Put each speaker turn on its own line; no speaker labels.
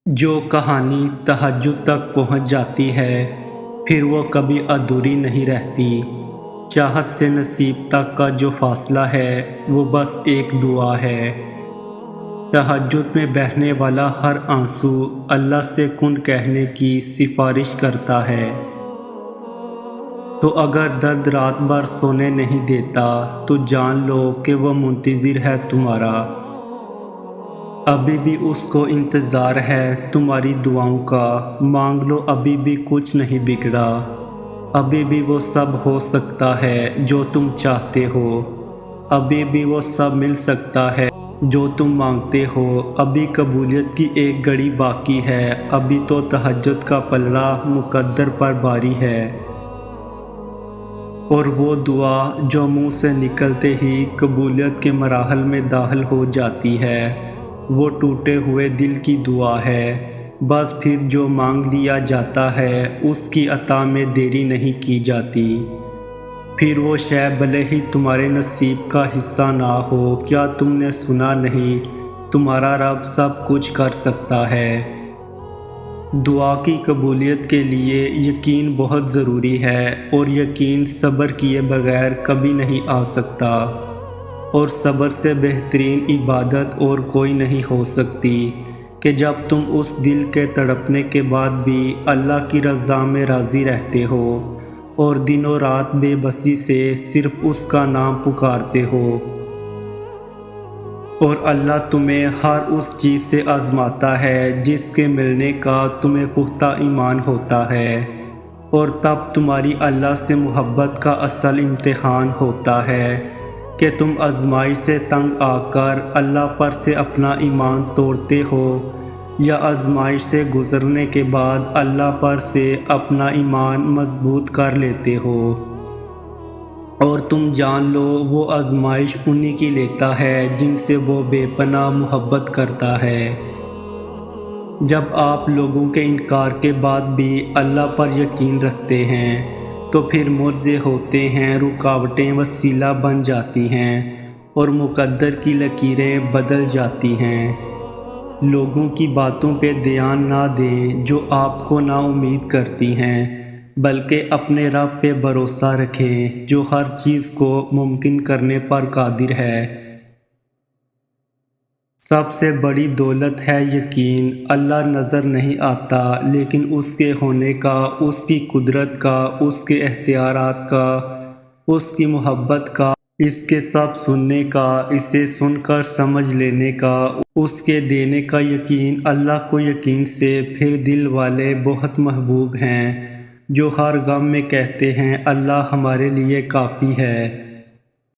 جو کہانی تہجد تک پہنچ جاتی ہے پھر وہ کبھی ادھوری نہیں رہتی۔ چاہت سے نصیب تک کا جو فاصلہ ہے وہ بس ایک دعا ہے۔ تہجد میں بہنے والا ہر آنسو اللہ سے کن کہنے کی سفارش کرتا ہے۔ تو اگر درد رات بھر سونے نہیں دیتا تو جان لو کہ وہ منتظر ہے تمہارا۔ ابھی بھی اس کو انتظار ہے تمہاری دعاؤں کا، مانگ لو ابھی بھی کچھ نہیں بگڑا۔ ابھی بھی وہ سب ہو سکتا ہے جو تم چاہتے ہو، ابھی بھی وہ سب مل سکتا ہے جو تم مانگتے ہو۔ ابھی قبولیت کی ایک گھڑی باقی ہے، ابھی تو تہجد کا پلڑا مقدر پر باری ہے۔ اور وہ دعا جو منہ سے نکلتے ہی قبولیت کے مراحل میں داخل ہو جاتی ہے، وہ ٹوٹے ہوئے دل کی دعا ہے۔ بس پھر جو مانگ لیا جاتا ہے اس کی عطا میں دیری نہیں کی جاتی۔ پھر وہ شے بھلے ہی تمہارے نصیب کا حصہ نہ ہو، کیا تم نے سنا نہیں تمہارا رب سب کچھ کر سکتا ہے۔ دعا کی قبولیت کے لیے یقین بہت ضروری ہے، اور یقین صبر کیے بغیر کبھی نہیں آ سکتا، اور صبر سے بہترین عبادت اور کوئی نہیں ہو سکتی کہ جب تم اس دل کے تڑپنے کے بعد بھی اللہ کی رضا میں راضی رہتے ہو اور دن و رات بے بسی سے صرف اس کا نام پکارتے ہو۔ اور اللہ تمہیں ہر اس چیز سے آزماتا ہے جس کے ملنے کا تمہیں پختہ ایمان ہوتا ہے، اور تب تمہاری اللہ سے محبت کا اصل امتحان ہوتا ہے کہ تم آزمائش سے تنگ آ کر اللہ پر سے اپنا ایمان توڑتے ہو، یا آزمائش سے گزرنے کے بعد اللہ پر سے اپنا ایمان مضبوط کر لیتے ہو۔ اور تم جان لو وہ آزمائش انہی کی لیتا ہے جن سے وہ بے پناہ محبت کرتا ہے۔ جب آپ لوگوں کے انکار کے بعد بھی اللہ پر یقین رکھتے ہیں تو پھر معجزے ہوتے ہیں، رکاوٹیں وسیلہ بن جاتی ہیں اور مقدر کی لکیریں بدل جاتی ہیں۔ لوگوں کی باتوں پہ دھیان نہ دیں جو آپ کو نا امید کرتی ہیں، بلکہ اپنے رب پہ بھروسہ رکھیں جو ہر چیز کو ممکن کرنے پر قادر ہے۔ سب سے بڑی دولت ہے یقین۔ اللہ نظر نہیں آتا لیکن اس کے ہونے کا، اس کی قدرت کا، اس کے اختیارات کا، اس کی محبت کا، اس کے سب سننے کا، اسے سن کر سمجھ لینے کا، اس کے دینے کا یقین۔ اللہ کو یقین سے پھر دل والے بہت محبوب ہیں جو ہر غم میں کہتے ہیں اللہ ہمارے لیے کافی ہے۔